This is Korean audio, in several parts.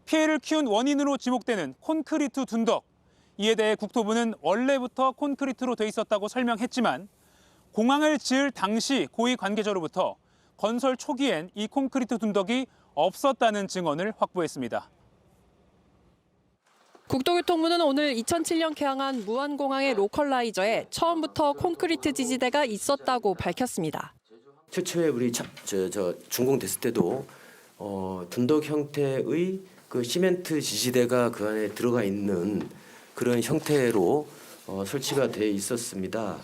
피해를 키운 원인으로 지목되는 콘크리트 둔덕. 이에 대해 국토부는 원래부터 콘크리트로 돼 있었다고 설명했지만 공항을 지을 당시 고위 관계자로부터 건설 초기엔 이 콘크리트 둔덕이 없었다는 증언을 확보했습니다. 국토교통부는 오늘 2007년 개항한 무안공항의 로컬라이저에 처음부터 콘크리트 지지대가 있었다고 밝혔습니다. 최초에 우리 준공됐을 때도 둔덕 형태의 그 시멘트 지지대가 그 안에 들어가 있는 그런 형태로 설치가 돼 있었습니다.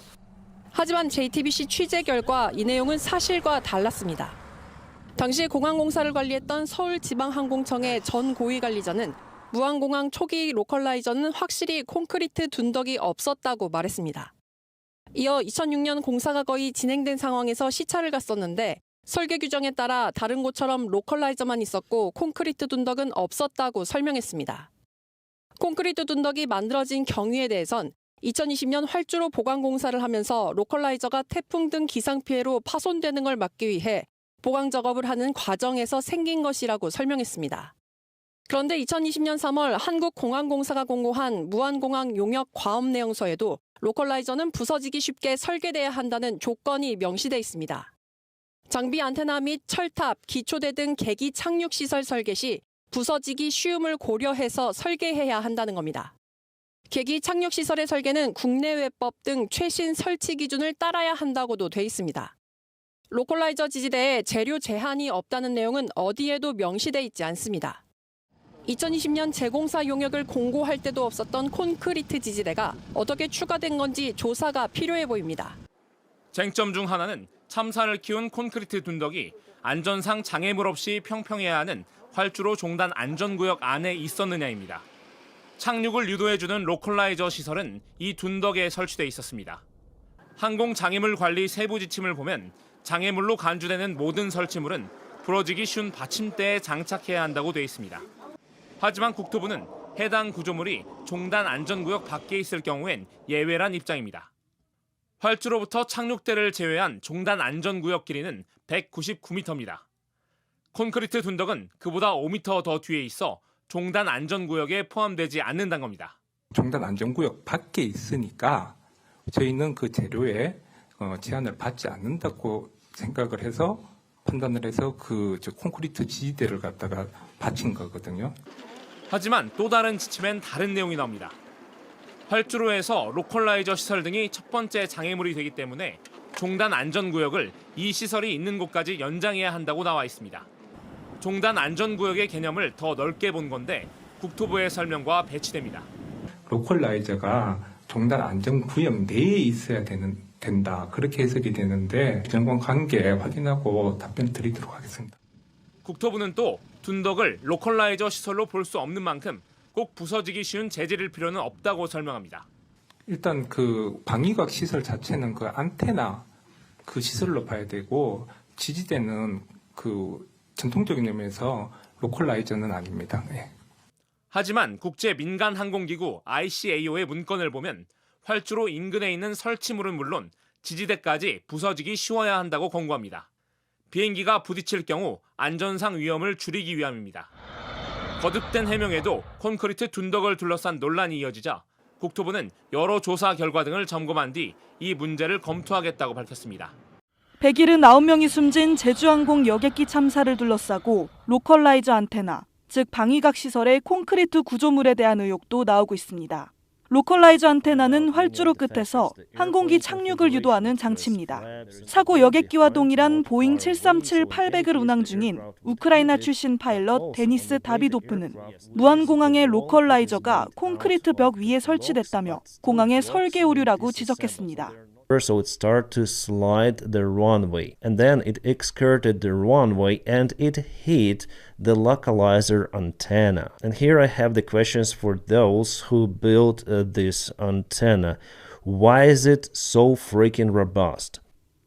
하지만 JTBC 취재 결과 이 내용은 사실과 달랐습니다. 당시 공항공사를 관리했던 서울지방항공청의 전 고위관리자는 무안공항 초기 로컬라이저는 확실히 콘크리트 둔덕이 없었다고 말했습니다. 이어 2006년 공사가 거의 진행된 상황에서 시찰을 갔었는데 설계 규정에 따라 다른 곳처럼 로컬라이저만 있었고 콘크리트 둔덕은 없었다고 설명했습니다. 콘크리트 둔덕이 만들어진 경위에 대해선 2020년 활주로 보강 공사를 하면서 로컬라이저가 태풍 등 기상 피해로 파손되는 걸 막기 위해 보강 작업을 하는 과정에서 생긴 것이라고 설명했습니다. 그런데 2020년 3월 한국공항공사가 공고한 무안공항 용역 과업 내용서에도 로컬라이저는 부서지기 쉽게 설계돼야 한다는 조건이 명시돼 있습니다. 장비 안테나 및 철탑, 기초대 등 계기 착륙 시설 설계 시 부서지기 쉬움을 고려해서 설계해야 한다는 겁니다. 계기 착륙 시설의 설계는 국내외법 등 최신 설치 기준을 따라야 한다고도 돼 있습니다. 로컬라이저 지지대에 재료 제한이 없다는 내용은 어디에도 명시돼 있지 않습니다. 2020년 재공사 용역을 공고할 때도 없었던 콘크리트 지지대가 어떻게 추가된 건지 조사가 필요해 보입니다. 쟁점 중 하나는 참사를 키운 콘크리트 둔덕이 안전상 장애물 없이 평평해야 하는 활주로 종단 안전구역 안에 있었느냐입니다. 착륙을 유도해주는 로컬라이저 시설은 이 둔덕에 설치돼 있었습니다. 항공장애물 관리 세부 지침을 보면 장애물로 간주되는 모든 설치물은 부러지기 쉬운 받침대에 장착해야 한다고 돼 있습니다. 하지만 국토부는 해당 구조물이 종단 안전구역 밖에 있을 경우엔 예외란 입장입니다. 활주로부터 착륙대를 제외한 종단 안전구역 길이는 199m입니다. 콘크리트 둔덕은 그보다 5m 더 뒤에 있어 종단 안전구역에 포함되지 않는다는 겁니다. 종단 안전구역 밖에 있으니까 저희는 그 재료에 제한을 받지 않는다고 생각을 해서 판단을 해서 콘크리트 지지대를 갖다가 받친 거거든요. 하지만 또 다른 지침엔 다른 내용이 나옵니다. 활주로에서 로컬라이저 시설 등이 첫 번째 장애물이 되기 때문에 종단 안전구역을 이 시설이 있는 곳까지 연장해야 한다고 나와 있습니다. 종단 안전구역의 개념을 더 넓게 본 건데 국토부의 설명과 배치됩니다. 로컬라이저가 종단 안전구역 내에 있어야 된다. 그렇게 해석이 되는데 정관 관계 확인하고 답변 드리도록 하겠습니다. 국토부는 또 둔덕을 로컬라이저 시설로 볼 수 없는 만큼 꼭 부서지기 쉬운 재질일 필요는 없다고 설명합니다. 일단 그 방위각 시설 자체는 그 안테나 그 시설로 봐야 되고 지지대는 그 전통적인 의미에서 로컬라이저는 아닙니다. 네. 하지만 국제민간항공기구 ICAO의 문건을 보면 활주로 인근에 있는 설치물은 물론 지지대까지 부서지기 쉬워야 한다고 권고합니다. 비행기가 부딪힐 경우 안전상 위험을 줄이기 위함입니다. 거듭된 해명에도 콘크리트 둔덕을 둘러싼 논란이 이어지자 국토부는 여러 조사 결과 등을 점검한 뒤 이 문제를 검토하겠다고 밝혔습니다. 179명이 숨진 제주항공 여객기 참사를 둘러싸고 로컬라이저 안테나, 즉 방위각 시설의 콘크리트 구조물에 대한 의혹도 나오고 있습니다. 로컬라이저 안테나는 활주로 끝에서 항공기 착륙을 유도하는 장치입니다. 사고 여객기와 동일한 보잉 737-800을 운항 중인 우크라이나 출신 파일럿 데니스 다비도프는 무안공항의 로컬라이저가 콘크리트 벽 위에 설치됐다며 공항의 설계 오류라고 지적했습니다. So it started to slide the runway, and then it skirted the runway and it hit the localizer antenna. And here I have the questions for those who built this antenna. Why is it so freaking robust?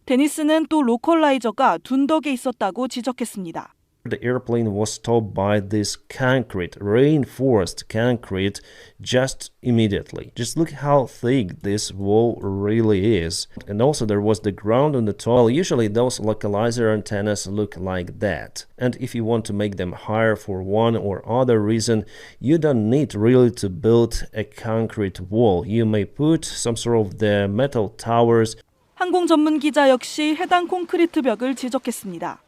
데니스는 또 로컬라이저가 둔덕에 있었다고 지적했습니다. The airplane was stopped by this concrete, reinforced concrete, just immediately. Just look how thick this wall really is. And also there was the ground on the top. Well, usually those localizer antennas look like that. And if you want to make them higher for one or other reason, you don't need really to build a concrete wall. You may put some sort of the metal towers. 항공 전문 기자 역시 해당 콘크리트 벽을 지적했습니다.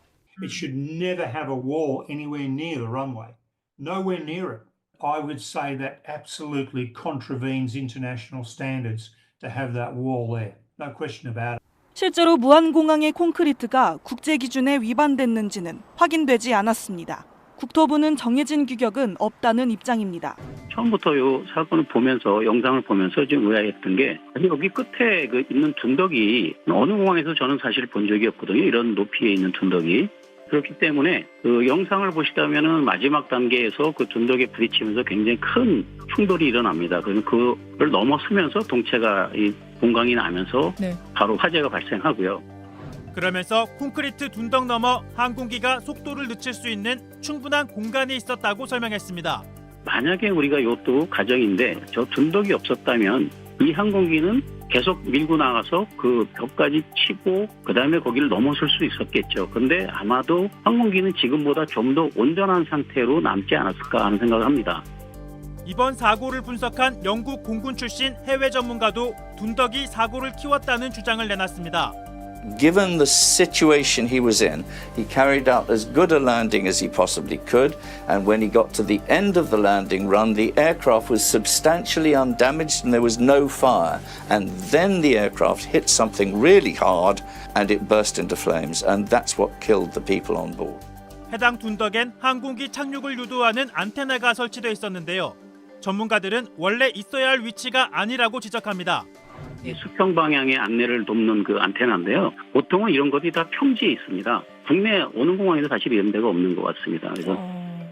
It should never have a wall anywhere near the runway, nowhere near it. I would say that absolutely contravenes international standards to have that wall there. No question about it. 실제로 무안공항의 콘크리트가 국제 기준에 위반됐는지는 확인되지 않았습니다. 국토부는 정해진 규격은 없다는 입장입니다. 처음부터 이 사건을 보면서 영상을 보면서 좀 의아했던 게 여기 끝에 있는 둔덕이 어느 공항에서 저는 사실 본 적이 없거든요. 이런 높이에 있는 둔덕이. 그렇기 때문에 그 영상을 보시다면은 마지막 단계에서 그 둔덕에 부딪히면서 굉장히 큰 충돌이 일어납니다. 그래서 그걸 넘어서면서 동체가 이 공강이 나면서 바로 화재가 발생하고요. 그러면서 콘크리트 둔덕 너머 항공기가 속도를 늦출 수 있는 충분한 공간이 있었다고 설명했습니다. 만약에 우리가 이것도 가정인데 저 둔덕이 없었다면 이 항공기는 계속 밀고 나가서 그 벽까지 치고 그다음에 거기를 넘어설 수 있었겠죠. 그런데 아마도 항공기는 지금보다 좀 더 온전한 상태로 남지 않았을까 하는 생각을 합니다. 이번 사고를 분석한 영국 공군 출신 해외 전문가도 둔덕이 사고를 키웠다는 주장을 내놨습니다. Given the situation he was in, he carried out as good a landing as he possibly could, and when he got to the end of the landing run, the aircraft was substantially undamaged and there was no fire. And then the aircraft hit something really hard and it burst into flames, and that's what killed the people on board. 해당 둔덕엔 항공기 착륙을 유도하는 안테나가 설치되어 있었는데요. 전문가들은 원래 있어야 할 위치가 아니라고 지적합니다. 이 수평 방향의 안내를 돕는 그 안테나인데요. 보통은 이런 것이 다 평지에 있습니다. 국내 어느 공항에도 사실 이런 데가 없는 것 같습니다. 그래서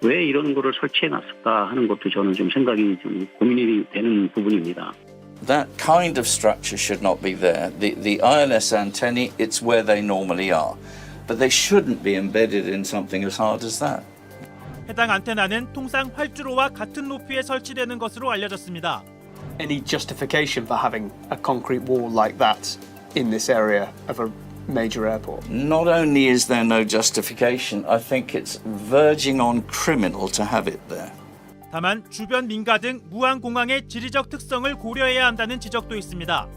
왜 이런 거를 설치해 놨을까 하는 것도 저는 좀 생각이 좀 고민이 되는 부분입니다. That kind of structure should not be there. The ILS antennae, it's where they normally are. But they shouldn't be embedded in something as hard as that. 해당 안테나는 통상 활주로와 같은 높이에 설치되는 것으로 알려졌습니다. Any justification for having a concrete wall like that in this area of a major airport? Not only is there no justification, I think it's verging on criminal to have it there. 다만 주변 민가 등 무안공항의 지리적 특성을 고려해야 한다는 지적도 있습니다.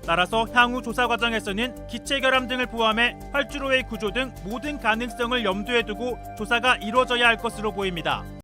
따라서 향후 조사 과정에서는 기체 결함 등을 포함해 활주로의 구조 등 모든 가능성을 염두에 두고 조사가 이루어져야 할 것으로 보입니다.